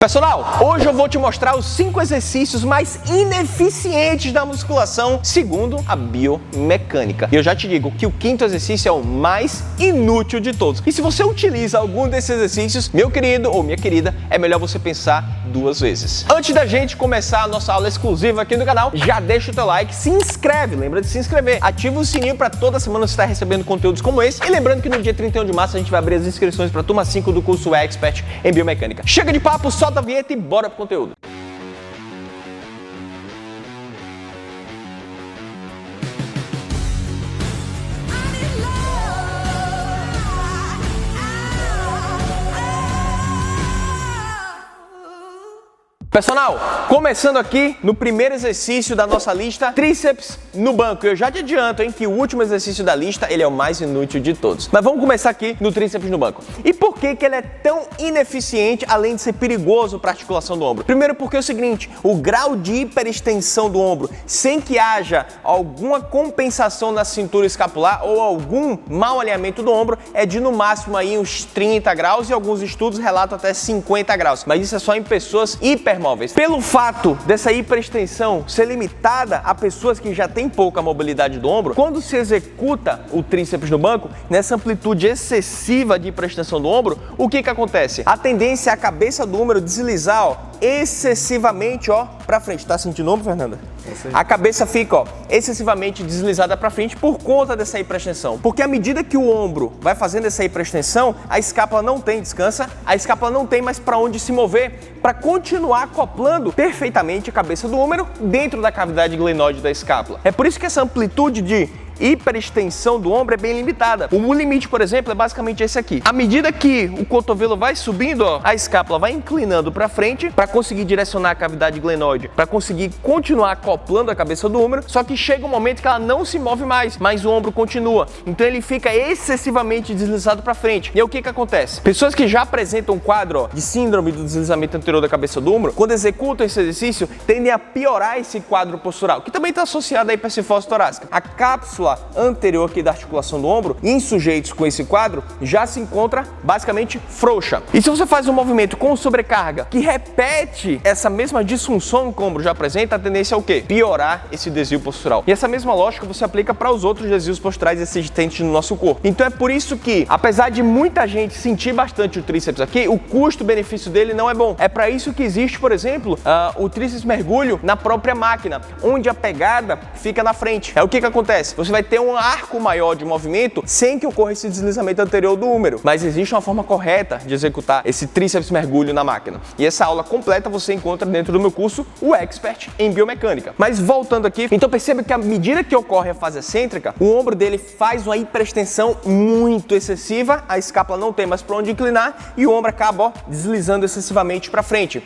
Pessoal, hoje eu vou te mostrar os 5 exercícios mais ineficientes da musculação segundo a biomecânica. E eu já te digo que o 5º exercício é o mais inútil de todos. E se você utiliza algum desses exercícios, meu querido ou minha querida, é melhor você pensar 2 vezes. Antes da gente começar a nossa aula exclusiva aqui no canal, já deixa o teu like, se inscreve, lembra de se inscrever, ativa o sininho para toda semana você estar recebendo conteúdos como esse. E lembrando que no dia 31 de março a gente vai abrir as inscrições para a turma 5 do curso Expert em Biomecânica. Chega de papo, solta a vinheta e bora pro conteúdo. Pessoal, começando aqui no primeiro exercício da nossa lista, tríceps no banco. Eu já te adianto, que o último exercício da lista, ele é o mais inútil de todos. Mas vamos começar aqui no tríceps no banco. E por que ele é tão ineficiente, além de ser perigoso para a articulação do ombro? Primeiro porque é o seguinte, o grau de hiperextensão do ombro, sem que haja alguma compensação na cintura escapular ou algum mau alinhamento do ombro, é de no máximo aí uns 30 graus e alguns estudos relatam até 50 graus. Mas isso é só em pessoas hipermóveis. Pelo fato dessa hiperextensão ser limitada a pessoas que já têm pouca mobilidade do ombro, quando se executa o tríceps no banco, nessa amplitude excessiva de hiperextensão do ombro, o que acontece? A tendência é a cabeça do ombro deslizar, excessivamente, para frente. Tá sentindo o ombro, Fernanda? A cabeça fica, excessivamente deslizada para frente por conta dessa hiperextensão. Porque à medida que o ombro vai fazendo essa hiperextensão, a escápula não tem, descansa, a escápula não tem mais para onde se mover para continuar acoplando perfeitamente a cabeça do húmero dentro da cavidade glenoide da escápula. É por isso que essa amplitude de hiperextensão do ombro é bem limitada. O limite, por exemplo, é basicamente esse aqui. À medida que o cotovelo vai subindo, a escápula vai inclinando para frente para conseguir direcionar a cavidade glenoide, para conseguir continuar acoplando a cabeça do ombro, só que chega um momento que ela não se move mais, mas o ombro continua. Então ele fica excessivamente deslizado para frente. E aí o que acontece? Pessoas que já apresentam um quadro de síndrome do deslizamento anterior da cabeça do ombro, quando executam esse exercício, tendem a piorar esse quadro postural, que também está associado à hipercifose torácica. A cápsula anterior aqui da articulação do ombro, em sujeitos com esse quadro, já se encontra basicamente frouxa. E se você faz um movimento com sobrecarga que repete essa mesma disfunção que o ombro já apresenta, a tendência é o quê? Piorar esse desvio postural. E essa mesma lógica você aplica para os outros desvios posturais existentes no nosso corpo. Então é por isso que, apesar de muita gente sentir bastante o tríceps aqui, o custo-benefício dele não é bom. É para isso que existe, por exemplo, o tríceps mergulho na própria máquina, onde a pegada fica na frente. É o que acontece? Você vai ter um arco maior de movimento sem que ocorra esse deslizamento anterior do húmero. Mas existe uma forma correta de executar esse tríceps mergulho na máquina. E essa aula completa você encontra dentro do meu curso, o Expert em Biomecânica. Mas voltando aqui, então perceba que à medida que ocorre a fase excêntrica, o ombro dele faz uma hiperextensão muito excessiva, a escápula não tem mais para onde inclinar e o ombro acaba deslizando excessivamente para frente.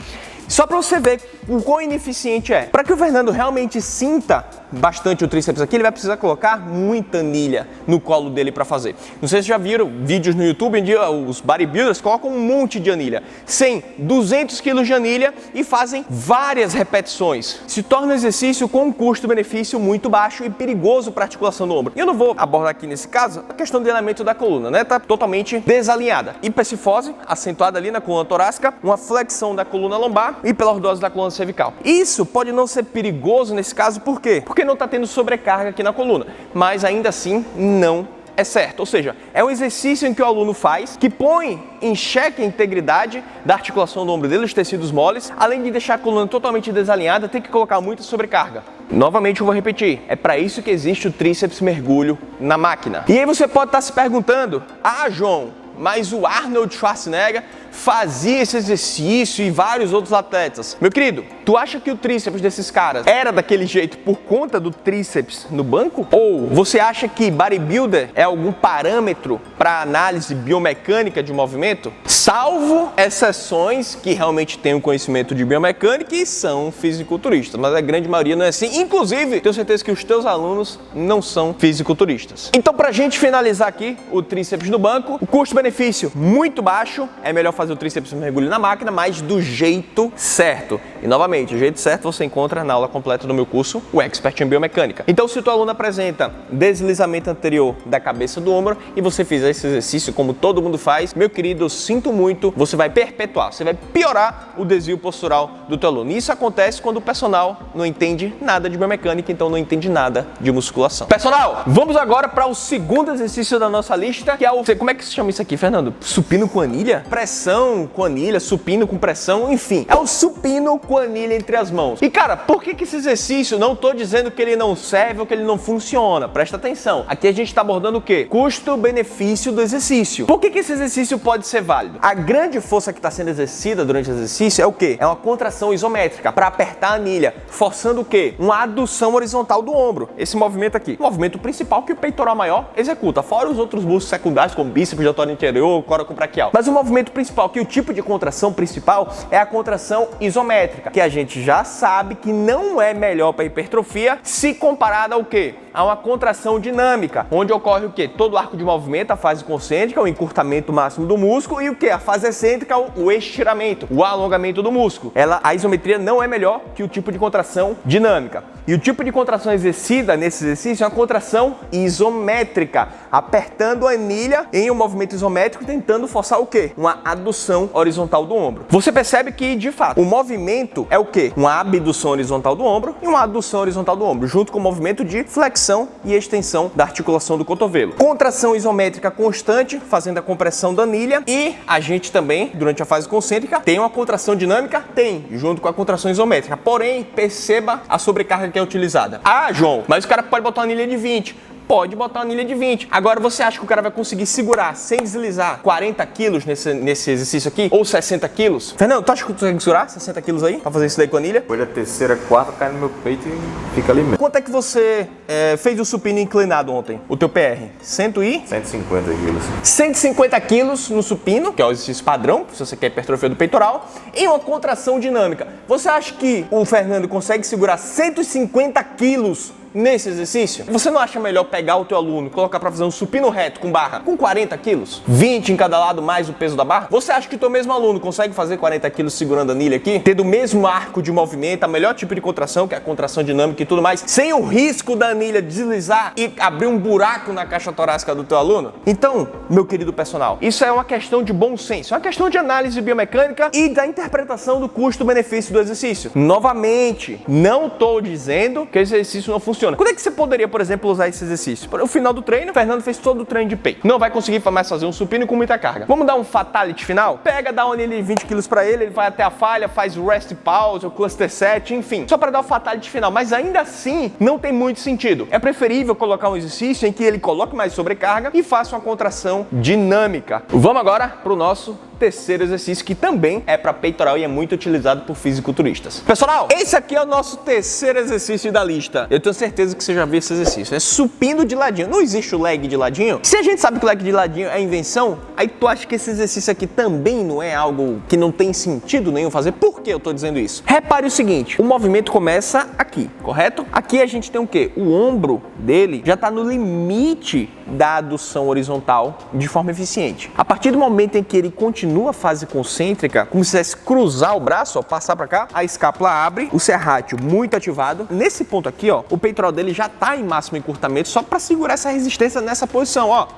Só para você ver o quão ineficiente é. Para que o Fernando realmente sinta bastante o tríceps aqui, ele vai precisar colocar muita anilha no colo dele para fazer. Não sei se já viram vídeos no YouTube onde os bodybuilders colocam um monte de anilha, 100, 200 quilos de anilha e fazem várias repetições. Se torna um exercício com um custo-benefício muito baixo e perigoso para a articulação do ombro. E eu não vou abordar aqui nesse caso a questão do alinhamento da coluna, né? Tá totalmente desalinhada. Hipercifose, acentuada ali na coluna torácica, uma flexão da coluna lombar e pela lordose da coluna cervical. Isso pode não ser perigoso nesse caso, por quê? Porque não está tendo sobrecarga aqui na coluna, mas ainda assim não é certo. Ou seja, é um exercício em que o aluno faz, que põe em xeque a integridade da articulação do ombro dele, os tecidos moles, além de deixar a coluna totalmente desalinhada, tem que colocar muita sobrecarga. Novamente eu vou repetir, é para isso que existe o tríceps mergulho na máquina. E aí você pode estar se perguntando, João, mas o Arnold Schwarzenegger fazia esse exercício e vários outros atletas. Meu querido, tu acha que o tríceps desses caras era daquele jeito por conta do tríceps no banco? Ou você acha que bodybuilder é algum parâmetro para análise biomecânica de movimento? Salvo exceções que realmente têm um conhecimento de biomecânica e são fisiculturistas, mas a grande maioria não é assim. Inclusive, tenho certeza que os teus alunos não são fisiculturistas. Então, pra gente finalizar aqui o tríceps no banco, o custo Custo-benefício muito baixo, é melhor fazer o tríceps mergulho na máquina, mas do jeito certo. E novamente, o jeito certo você encontra na aula completa do meu curso, o Expert em Biomecânica. Então, se o teu aluno apresenta deslizamento anterior da cabeça do ombro e você fizer esse exercício como todo mundo faz, meu querido, eu sinto muito, você vai perpetuar, você vai piorar o desvio postural do teu aluno. E isso acontece quando o personal não entende nada de biomecânica, então não entende nada de musculação. Personal, vamos agora para o segundo exercício da nossa lista, que é o... Como é que se chama isso aqui, Fernando? Supino com anilha? Pressão com anilha, supino com pressão, enfim. É o supino com anilha entre as mãos. E cara, por que esse exercício, não tô dizendo que ele não serve ou que ele não funciona, presta atenção. Aqui a gente está abordando o quê? Custo-benefício do exercício. Por que esse exercício pode ser válido? A grande força que está sendo exercida durante o exercício é o quê? É uma contração isométrica para apertar a anilha, forçando o quê? Uma adução horizontal do ombro. Esse movimento aqui. O movimento principal que o peitoral maior executa, fora os outros músculos secundários, como bíceps, dilatório anterior, coracobraquial. Mas o movimento principal, que o tipo de contração principal é a contração isométrica, que a gente já sabe que não é melhor para hipertrofia se comparada ao quê? A uma contração dinâmica, onde ocorre o quê? Todo o arco de movimento, a fase concêntrica, o encurtamento máximo do músculo e o quê? A fase excêntrica, o estiramento, o alongamento do músculo. A isometria não é melhor que o tipo de contração dinâmica. E o tipo de contração exercida nesse exercício é uma contração isométrica, apertando a anilha em um movimento isométrico, tentando forçar o quê? Uma adução horizontal do ombro. Você percebe que, de fato, o movimento é o quê? Uma abdução horizontal do ombro e uma adução horizontal do ombro, junto com o movimento de flexão e extensão da articulação do cotovelo. Contração isométrica constante, fazendo a compressão da anilha, e a gente também, durante a fase concêntrica, tem uma contração dinâmica? Tem, junto com a contração isométrica. Porém, perceba a sobrecarga que é utilizada. Ah, João, mas o cara pode botar uma anilha de 20. Pode botar uma anilha de 20. Agora, você acha que o cara vai conseguir segurar, sem deslizar, 40 quilos nesse exercício aqui? Ou 60 quilos? Fernando, tu acha que tu consegue segurar 60 quilos aí? Pra fazer isso daí com a anilha? Depois da terceira, quarta, cai no meu peito e fica ali mesmo. Quanto é que você fez o supino inclinado ontem? O teu PR? 150 quilos. 150 quilos no supino, que é o exercício padrão, se você quer hipertrofia do peitoral, em uma contração dinâmica. Você acha que o Fernando consegue segurar 150 quilos nesse exercício? Você não acha melhor pegar o teu aluno e colocar para fazer um supino reto com barra com 40 quilos? 20 em cada lado mais o peso da barra? Você acha que o teu mesmo aluno consegue fazer 40 quilos segurando a anilha aqui? Tendo o mesmo arco de movimento, a melhor tipo de contração, que é a contração dinâmica e tudo mais, sem o risco da anilha deslizar e abrir um buraco na caixa torácica do teu aluno? Então, meu querido personal, isso é uma questão de bom senso, é uma questão de análise biomecânica e da interpretação do custo-benefício do exercício. Novamente, não estou dizendo que esse exercício não funciona. Quando é que você poderia, por exemplo, usar esse exercício? No final do treino, o Fernando fez todo o treino de peito. Não vai conseguir mais fazer um supino com muita carga. Vamos dar um fatality final? Pega, dá uma anilha de 20 quilos pra ele vai até a falha, faz o rest pause, o cluster set, enfim. Só para dar o fatality final. Mas ainda assim, não tem muito sentido. É preferível colocar um exercício em que ele coloque mais sobrecarga e faça uma contração dinâmica. Vamos agora pro nosso terceiro exercício, que também é para peitoral e é muito utilizado por fisiculturistas. Pessoal, esse aqui é o nosso terceiro exercício da lista. Eu tenho certeza que você já viu esse exercício. É supino de ladinho. Não existe o leg de ladinho? Se a gente sabe que o leg de ladinho é invenção, aí tu acha que esse exercício aqui também não é algo que não tem sentido nenhum fazer? Por que eu tô dizendo isso? Repare o seguinte, o movimento começa aqui, correto? Aqui a gente tem o quê? O ombro dele já tá no limite da adução horizontal de forma eficiente. A partir do momento em que ele continua a fase concêntrica, como se quisesse cruzar o braço, ó, passar para cá, a escápula abre, o serrátil muito ativado. Nesse ponto aqui, ó, o peitoral dele já tá em máximo encurtamento só para segurar essa resistência nessa posição, ó.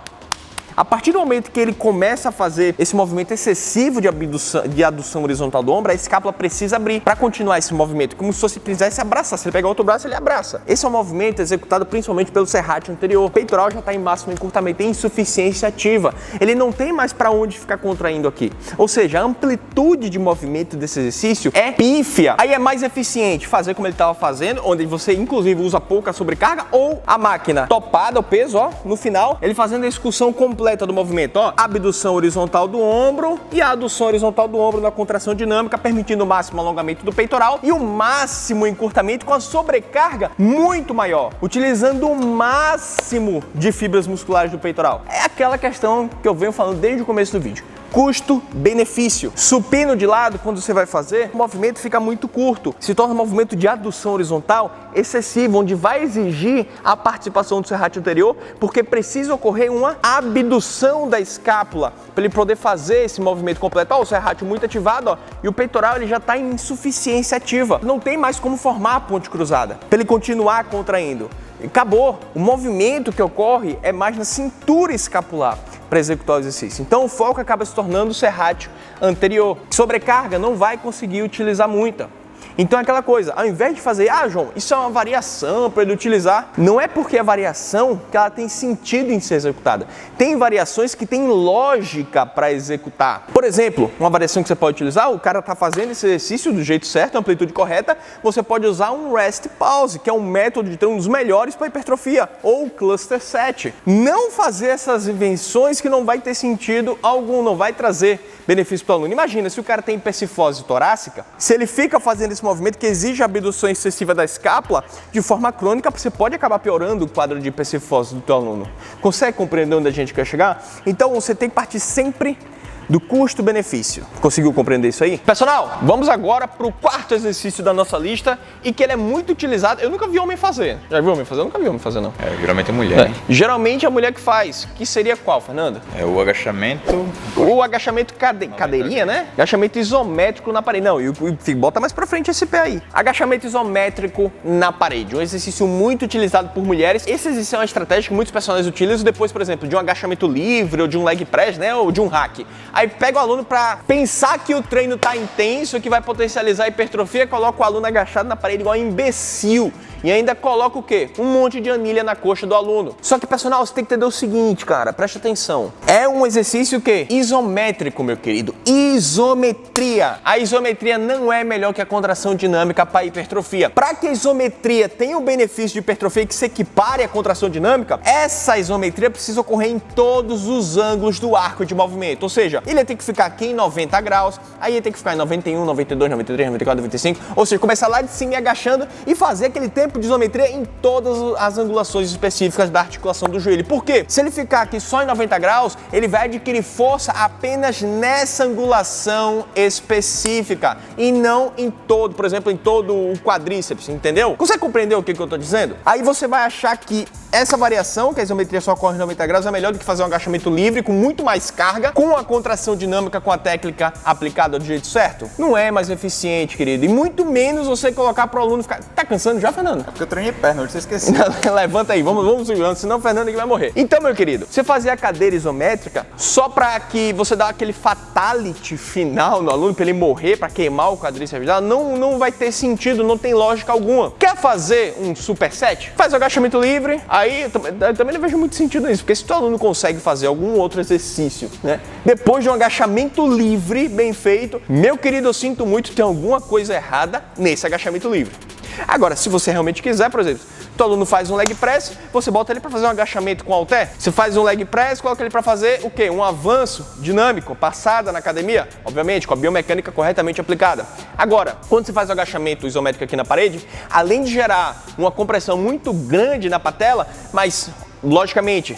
A partir do momento que ele começa a fazer esse movimento excessivo de adução horizontal do ombro, a escápula precisa abrir para continuar esse movimento, como se fosse precisasse abraçar. Se ele pegar outro braço, ele abraça. Esse é um movimento executado principalmente pelo serrátil anterior. O peitoral já está em máximo encurtamento, tem insuficiência ativa. Ele não tem mais para onde ficar contraindo aqui. Ou seja, a amplitude de movimento desse exercício é pífia. Aí é mais eficiente fazer como ele estava fazendo, onde você inclusive usa pouca sobrecarga, ou a máquina topada, o peso, ó, no final, ele fazendo a execução completa do movimento, ó, abdução horizontal do ombro e a adução horizontal do ombro na contração dinâmica, permitindo o máximo alongamento do peitoral e o máximo encurtamento com a sobrecarga muito maior, utilizando o máximo de fibras musculares do peitoral. É aquela questão que eu venho falando desde o começo do vídeo. Custo-benefício. Supino de lado, quando você vai fazer, o movimento fica muito curto. Se torna um movimento de adução horizontal excessivo, onde vai exigir a participação do serrátil anterior, porque precisa ocorrer uma abdução da escápula para ele poder fazer esse movimento completo. Ó, o serrátil muito ativado, ó, e o peitoral ele já está em insuficiência ativa. Não tem mais como formar a ponte cruzada, para ele continuar contraindo. Acabou. O movimento que ocorre é mais na cintura escapular para executar o exercício. Então o foco acaba se tornando o serrátil anterior. Sobrecarga não vai conseguir utilizar muita. Então é aquela coisa, ao invés de fazer, João, isso é uma variação para ele utilizar, não é porque é variação que ela tem sentido em ser executada. Tem variações que têm lógica para executar. Por exemplo, uma variação que você pode utilizar, o cara está fazendo esse exercício do jeito certo, a amplitude correta, você pode usar um rest pause, que é um método de treino um dos melhores para hipertrofia, ou cluster set. Não fazer essas invenções que não vai ter sentido algum, não vai trazer benefício para o aluno. Imagina, se o cara tem hipercifose torácica, se ele fica fazendo esse movimento que exige a abdução excessiva da escápula, de forma crônica, você pode acabar piorando o quadro de hipercifose do teu aluno. Consegue compreender onde a gente quer chegar? Então você tem que partir sempre do custo-benefício. Conseguiu compreender isso aí? Pessoal, vamos agora para o quarto exercício da nossa lista e que ele é muito utilizado. Eu nunca vi homem fazer. Já viu homem fazer? Eu nunca vi homem fazer, não. Geralmente é mulher. Geralmente é a mulher que faz. Que seria qual, Fernando? É o agachamento. O agachamento cadeirinha, né? Agachamento isométrico na parede. Não, e bota mais pra frente esse pé aí. Agachamento isométrico na parede. Um exercício muito utilizado por mulheres. Esse exercício é uma estratégia que muitos personagens utilizam depois, por exemplo, de um agachamento livre ou de um leg press, né? Ou de um hack. Aí pega o aluno para pensar que o treino tá intenso, que vai potencializar a hipertrofia, coloca o aluno agachado na parede igual um imbecil. E ainda coloca o quê? Um monte de anilha na coxa do aluno. Só que, pessoal, você tem que entender o seguinte, cara, presta atenção. É um exercício o quê? Isométrico, meu querido. Isometria. A isometria não é melhor que a contração dinâmica para hipertrofia. Para que a isometria tenha o benefício de hipertrofia e que se equipare à contração dinâmica, essa isometria precisa ocorrer em todos os ângulos do arco de movimento. Ou seja, ele tem que ficar aqui em 90 graus, aí ele tem que ficar em 91, 92, 93, 94, 95. Ou seja, começar lá de cima e agachando e fazer aquele tempo de isometria em todas as angulações específicas da articulação do joelho. Por quê? Se ele ficar aqui só em 90 graus, ele vai adquirir força apenas nessa angulação específica e não em todo, por exemplo, em todo o quadríceps, entendeu? Você compreendeu o que eu estou dizendo? Aí você vai achar que essa variação, que a isometria só ocorre em 90 graus, é melhor do que fazer um agachamento livre com muito mais carga, com a contração dinâmica, com a técnica aplicada do jeito certo? Não é mais eficiente, querido. E muito menos você colocar para o aluno ficar... Tá cansando já, Fernando? É porque eu treinei perna, hoje você esqueceu. Levanta aí, vamos segurando, senão o Fernando aqui vai morrer. Então, meu querido, você fazer a cadeira isométrica só para que você dá aquele fatality final no aluno, para ele morrer, para queimar o quadríceps, não vai ter sentido, não tem lógica alguma. Quer fazer um superset? Faz o agachamento livre, aí eu também não vejo muito sentido nisso, porque se o aluno consegue fazer algum outro exercício, né, depois de um agachamento livre, bem feito, meu querido, eu sinto muito, tem alguma coisa errada nesse agachamento livre. Agora, se você realmente quiser, por exemplo, o aluno faz um leg press, você bota ele para fazer um agachamento com halter. Você faz um leg press, coloca ele para fazer o quê? Um avanço dinâmico, passada na academia, obviamente, com a biomecânica corretamente aplicada. Agora, quando você faz o agachamento isométrico aqui na parede, além de gerar uma compressão muito grande na patela, mas... logicamente,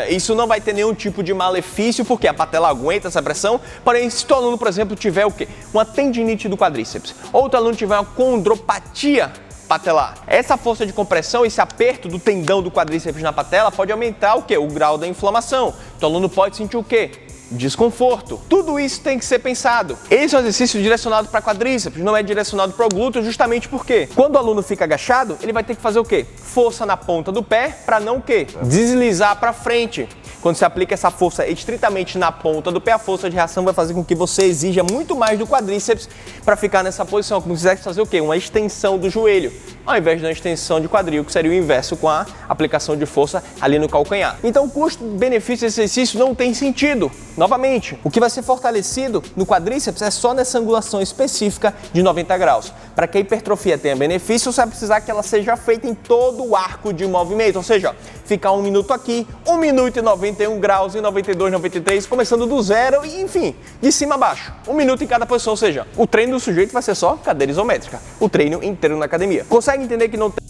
isso não vai ter nenhum tipo de malefício, porque a patela aguenta essa pressão. Porém, se o aluno, por exemplo, tiver o quê? Uma tendinite do quadríceps, ou o aluno tiver uma condropatia patelar, essa força de compressão, esse aperto do tendão do quadríceps na patela pode aumentar o quê? O grau da inflamação. Então, o aluno pode sentir o quê? Desconforto. Tudo isso tem que ser pensado. Esse é um exercício direcionado para quadríceps, não é direcionado para o glúteo, justamente porque quando o aluno fica agachado, ele vai ter que fazer o quê? Força na ponta do pé para não o quê? Deslizar para frente. Quando você aplica essa força estritamente na ponta do pé, a força de reação vai fazer com que você exija muito mais do quadríceps para ficar nessa posição. Como se quisesse fazer o quê? Uma extensão do joelho, ao invés de uma extensão de quadril, que seria o inverso com a aplicação de força ali no calcanhar. Então, o custo-benefício desse exercício não tem sentido. Novamente, o que vai ser fortalecido no quadríceps é só nessa angulação específica de 90 graus. Para que a hipertrofia tenha benefício, você vai precisar que ela seja feita em todo o arco de movimento, ou seja, ficar 1 minuto aqui, 1 minuto e 91 graus, e 92, 93, começando do zero e, enfim, de cima a baixo. 1 minuto em cada posição, ou seja, o treino do sujeito vai ser só cadeira isométrica, o treino inteiro na academia. Consegue entender que não tem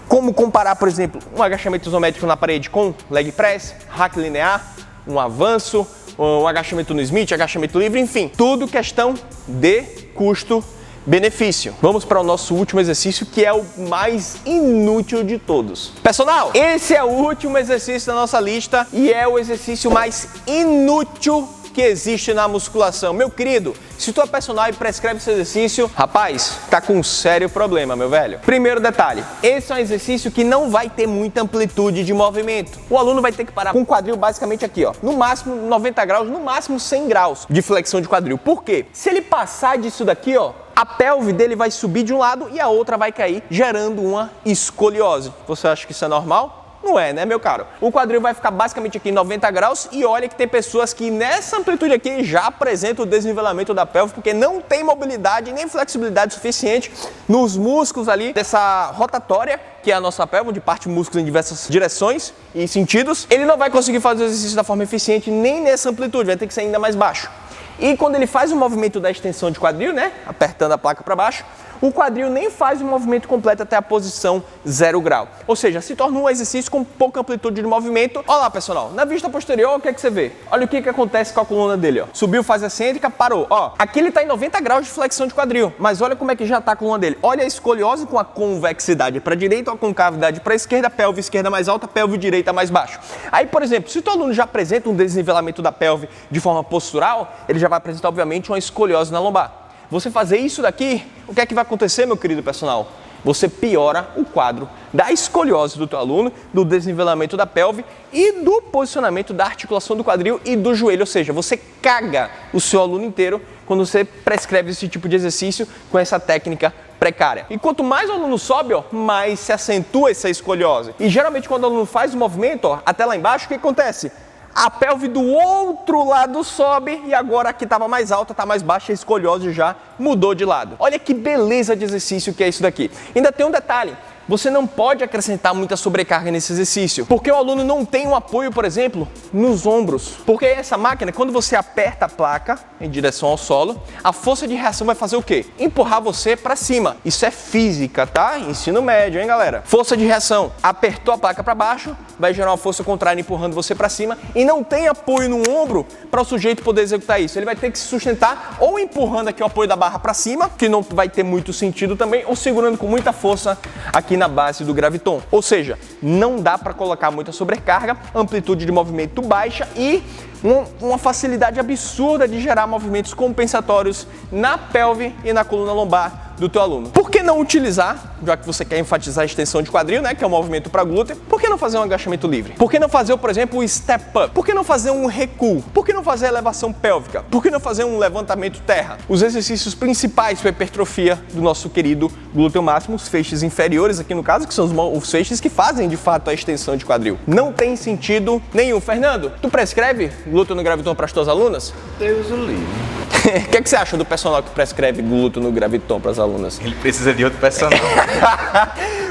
como comparar, por exemplo, um agachamento isométrico na parede com leg press, hack linear? um avanço, um agachamento no Smith, agachamento livre, enfim, tudo questão de custo-benefício. Vamos para o nosso último exercício, que é o mais inútil de todos. Personal, esse é o último exercício da nossa lista e é o exercício mais inútil que existe na musculação. Meu querido, se tu é personal e prescreve esse exercício, rapaz, tá com um sério problema, meu velho. Primeiro detalhe, esse é um exercício que não vai ter muita amplitude de movimento. O aluno vai ter que parar com o quadril basicamente aqui, ó, no máximo 90 graus, no máximo 100 graus de flexão de quadril. Por quê? Se ele passar disso daqui, ó, a pelve dele vai subir de um lado e a outra vai cair, gerando uma escoliose. Você acha que isso é normal? Não é, né, meu caro? O quadril vai ficar basicamente aqui em 90 graus e olha que tem pessoas que nessa amplitude aqui já apresentam o desnivelamento da pelve porque não tem mobilidade nem flexibilidade suficiente nos músculos ali dessa rotatória, que é a nossa pelve, onde parte músculos em diversas direções e sentidos. Ele não vai conseguir fazer o exercício da forma eficiente nem nessa amplitude, vai ter que ser ainda mais baixo. E quando ele faz o movimento da extensão de quadril, né, apertando a placa para baixo, o quadril nem faz o movimento completo até a posição 0 grau. Ou seja, se torna um exercício com pouca amplitude de movimento. Olha lá, pessoal, na vista posterior, o que é que você vê? Olha o que acontece com a coluna dele, ó. Subiu, fase excêntrica, parou. Ó, aqui ele está em 90 graus de flexão de quadril, mas olha como é que já está a coluna dele. Olha a escoliose com a convexidade para a direita, a concavidade para a esquerda, pelve esquerda mais alta, pelve direita mais baixo. Aí, por exemplo, se o teu aluno já apresenta um desnivelamento da pelve de forma postural, ele já vai apresentar, obviamente, uma escoliose na lombar. Você fazer isso daqui, o que é que vai acontecer, meu querido personal? Você piora o quadro da escoliose do teu aluno, do desnivelamento da pelve e do posicionamento da articulação do quadril e do joelho. Ou seja, você caga o seu aluno inteiro quando você prescreve esse tipo de exercício com essa técnica precária. E quanto mais o aluno sobe, ó, mais se acentua essa escoliose. E geralmente quando o aluno faz o movimento, ó, até lá embaixo, o que acontece? A pelve do outro lado sobe e agora aqui estava mais alta, está mais baixa, a escoliose já mudou de lado. Olha que beleza de exercício que é isso daqui. Ainda tem um detalhe. Você não pode acrescentar muita sobrecarga nesse exercício, porque o aluno não tem um apoio, por exemplo, nos ombros. Porque essa máquina, quando você aperta a placa em direção ao solo, a força de reação vai fazer o quê? Empurrar você para cima. Isso é física, tá? Ensino médio, hein, galera? Força de reação. Apertou a placa para baixo, vai gerar uma força contrária empurrando você para cima e não tem apoio no ombro para o sujeito poder executar isso. Ele vai ter que se sustentar ou empurrando aqui o apoio da barra para cima, que não vai ter muito sentido também, ou segurando com muita força aqui na base do graviton. Ou seja, não dá para colocar muita sobrecarga, amplitude de movimento baixa e uma facilidade absurda de gerar movimentos compensatórios na pelve e na coluna lombar do teu aluno. Por que não utilizar, já que você quer enfatizar a extensão de quadril, né, que é o movimento para glúteo, por que não fazer um agachamento livre? Por que não fazer, por exemplo, o step up? Por que não fazer um recuo? Por que não fazer a elevação pélvica? Por que não fazer um levantamento terra? Os exercícios principais para a hipertrofia do nosso querido glúteo máximo, os feixes inferiores aqui no caso, que são os feixes que fazem de fato a extensão de quadril. Não tem sentido nenhum. Fernando, tu prescreve glúteo no graviton para as tuas alunas? Deus o livre. O que você acha do personal que prescreve glúteo no graviton para as alunas? Ele precisa de outro personal.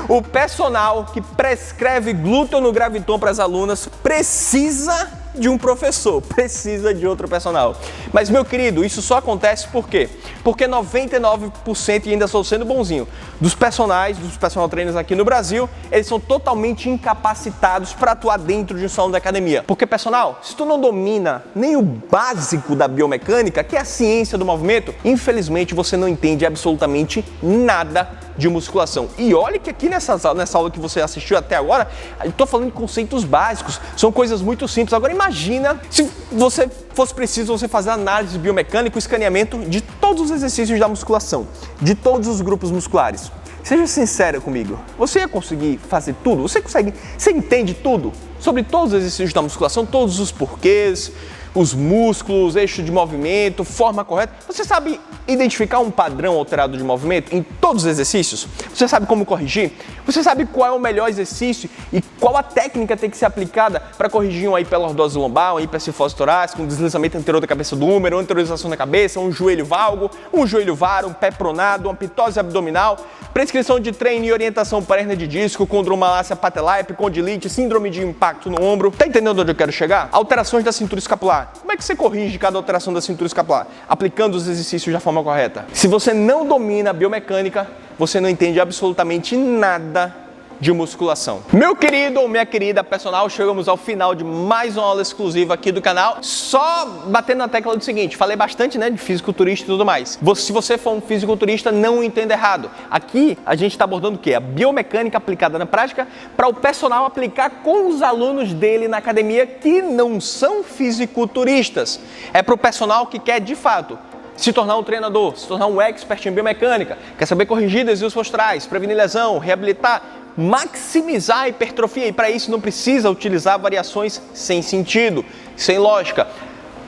O personal que prescreve glúteo no graviton para as alunas precisa de um professor, precisa de outro personal. Mas, meu querido, isso só acontece por quê? Porque 99%, e ainda estou sendo bonzinho, dos personal trainers aqui no Brasil, eles são totalmente incapacitados para atuar dentro de um salão da academia. Porque, personal, se tu não domina nem o básico da biomecânica, que é a ciência do movimento, infelizmente você não entende absolutamente nada de musculação. E olha que aqui nessa aula que você assistiu até agora, eu estou falando de conceitos básicos, são coisas muito simples. Agora imagina se você fosse preciso você fazer análise biomecânica, o escaneamento de todos os exercícios da musculação, de todos os grupos musculares. Seja sincero comigo, você ia conseguir fazer tudo? Você entende tudo sobre todos os exercícios da musculação, todos os porquês, os músculos, eixo de movimento, forma correta? Você sabe identificar um padrão alterado de movimento em todos os exercícios? Você sabe como corrigir? Você sabe qual é o melhor exercício e qual a técnica tem que ser aplicada para corrigir uma hiperlordose lombar, uma hipercifose torácica, um deslizamento anterior da cabeça do húmero, uma anteriorização da cabeça, um joelho valgo, um joelho varo, um pé pronado, uma pitose abdominal, prescrição de treino e orientação para hernia de disco, condromalácia patelar, epicondilite, síndrome de impacto no ombro. Tá entendendo onde eu quero chegar? Alterações da cintura escapular. Como é que você corrige cada alteração da cintura escapular? Aplicando os exercícios da forma correta. Se você não domina a biomecânica, você não entende absolutamente nada de musculação. Meu querido ou minha querida personal, chegamos ao final de mais uma aula exclusiva aqui do canal. Só batendo na tecla do seguinte, falei bastante, né, de fisiculturista e tudo mais. Se você for um fisiculturista, não entenda errado. Aqui a gente está abordando o quê? A biomecânica aplicada na prática para o personal aplicar com os alunos dele na academia que não são fisiculturistas. É para o personal que quer, de fato, se tornar um treinador, se tornar um expert em biomecânica, quer saber corrigir desvios posturais, prevenir lesão, reabilitar, maximizar a hipertrofia, e para isso não precisa utilizar variações sem sentido, sem lógica.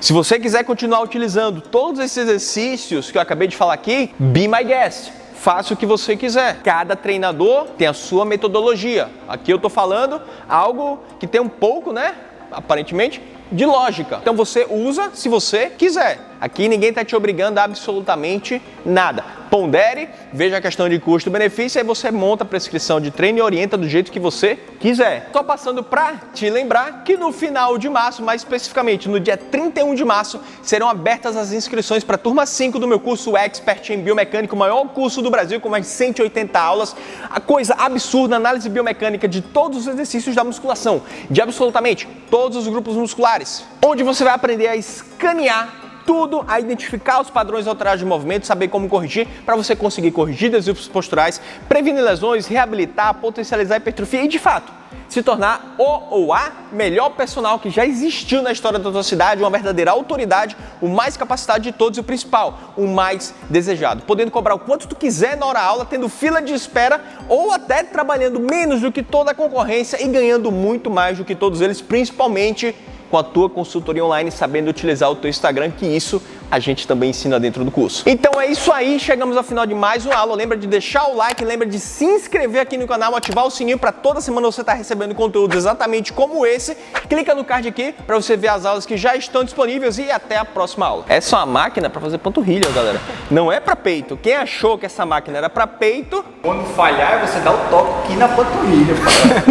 Se você quiser continuar utilizando todos esses exercícios que eu acabei de falar aqui, be my guest. Faça o que você quiser. Cada treinador tem a sua metodologia. Aqui eu estou falando algo que tem um pouco, né, aparentemente, de lógica. Então você usa se você quiser. Aqui ninguém está te obrigando a absolutamente nada. Pondere, veja a questão de custo-benefício, aí você monta a prescrição de treino e orienta do jeito que você quiser. Só passando para te lembrar que no final de março, mais especificamente no dia 31 de março, serão abertas as inscrições para a turma 5 do meu curso Expert em Biomecânica, o maior curso do Brasil, com mais de 180 aulas. A coisa absurda, análise biomecânica de todos os exercícios da musculação, de absolutamente todos os grupos musculares, onde você vai aprender a escanear tudo, a identificar os padrões alterados de movimento, saber como corrigir, para você conseguir corrigir desvios posturais, prevenir lesões, reabilitar, potencializar a hipertrofia e, de fato, se tornar o ou a melhor personal que já existiu na história da tua cidade, uma verdadeira autoridade, o mais capacitado de todos e o principal, o mais desejado, podendo cobrar o quanto tu quiser na hora aula, tendo fila de espera ou até trabalhando menos do que toda a concorrência e ganhando muito mais do que todos eles, principalmente com a tua consultoria online, sabendo utilizar o teu Instagram, que isso a gente também ensina dentro do curso. Então é isso aí, chegamos ao final de mais uma aula. Lembra de deixar o like, lembra de se inscrever aqui no canal, ativar o sininho para toda semana você estar recebendo conteúdos exatamente como esse. Clica no card aqui para você ver as aulas que já estão disponíveis e até a próxima aula. Essa é uma máquina para fazer panturrilha, galera. Não é para peito. Quem achou que essa máquina era para peito... Quando falhar, você dá o toque aqui na panturrilha.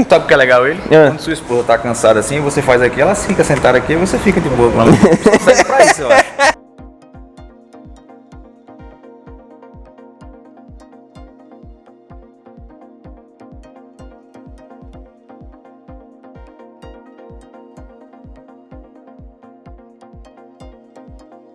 Sabe o que é legal ele? Quando sua esposa tá cansada assim, você faz aqui, ela fica sentada aqui e você fica de boa. Só serve pra isso, eu acho.